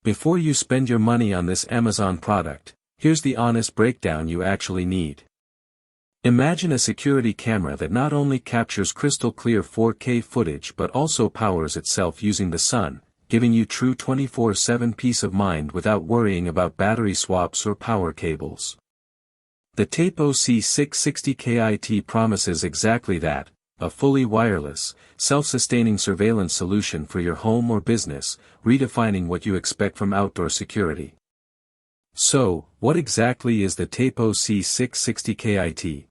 Before you spend your money on this Amazon product, here's the honest breakdown you actually need. Imagine a security camera that not only captures crystal clear 4K footage but also powers itself using the sun, giving you true 24/7 peace of mind without worrying about battery swaps or power cables. The Tapo C660 kit promises exactly that, a fully wireless, self-sustaining surveillance solution for your home or business, redefining what you expect from outdoor security. So, what exactly is the Tapo C660 kit?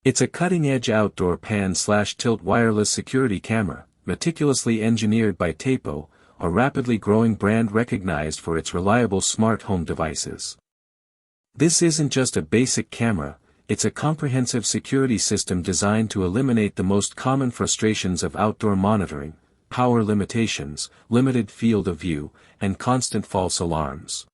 It's a cutting-edge outdoor pan/tilt wireless security camera, meticulously engineered by Tapo, a rapidly growing brand recognized for its reliable smart home devices. This isn't just a basic camera, it's a comprehensive security system designed to eliminate the most common frustrations of outdoor monitoring: power limitations, limited field of view, and constant false alarms.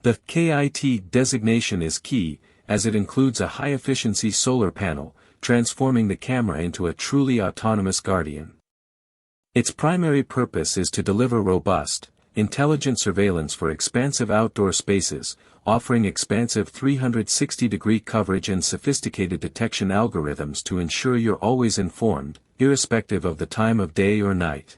The KIT designation is key, as it includes a high-efficiency solar panel, transforming the camera into a truly autonomous guardian. Its primary purpose is to deliver robust, intelligent surveillance for expansive outdoor spaces, offering expansive 360-degree coverage and sophisticated detection algorithms to ensure you're always informed, irrespective of the time of day or night.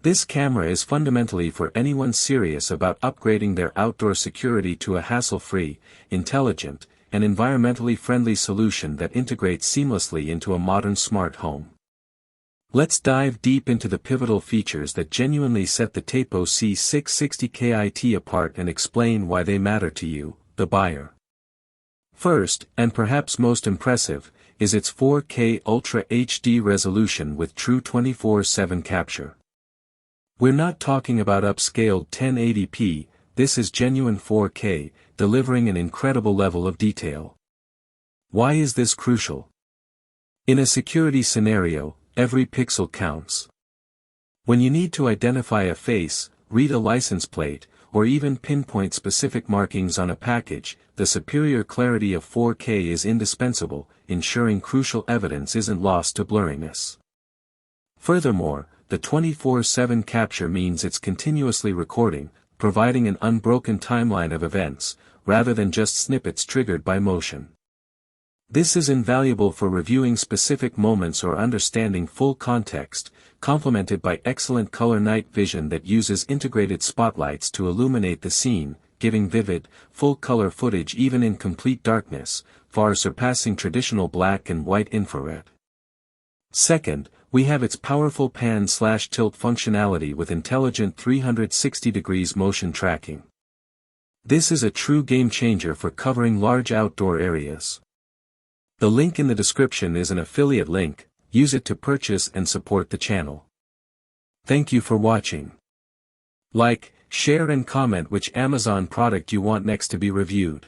This camera is fundamentally for anyone serious about upgrading their outdoor security to a hassle-free, intelligent, and environmentally friendly solution that integrates seamlessly into a modern smart home. Let's dive deep into the pivotal features that genuinely set the Tapo C660 kit apart and explain why they matter to you, the buyer. First, and perhaps most impressive, is its 4K Ultra HD resolution with true 24/7 capture. We're not talking about upscaled 1080p, this is genuine 4K, delivering an incredible level of detail. Why is this crucial? In a security scenario, every pixel counts. When you need to identify a face, read a license plate, or even pinpoint specific markings on a package, the superior clarity of 4K is indispensable, ensuring crucial evidence isn't lost to blurriness. Furthermore, the 24/7 capture means it's continuously recording, providing an unbroken timeline of events, rather than just snippets triggered by motion. This is invaluable for reviewing specific moments or understanding full context, complemented by excellent color night vision that uses integrated spotlights to illuminate the scene, giving vivid, full-color footage even in complete darkness, far surpassing traditional black and white infrared. Second, we have its powerful pan/tilt functionality with intelligent 360 degrees motion tracking. This is a true game-changer for covering large outdoor areas. The link in the description is an affiliate link, use it to purchase and support the channel. Thank you for watching. Like, share and comment which Amazon product you want next to be reviewed.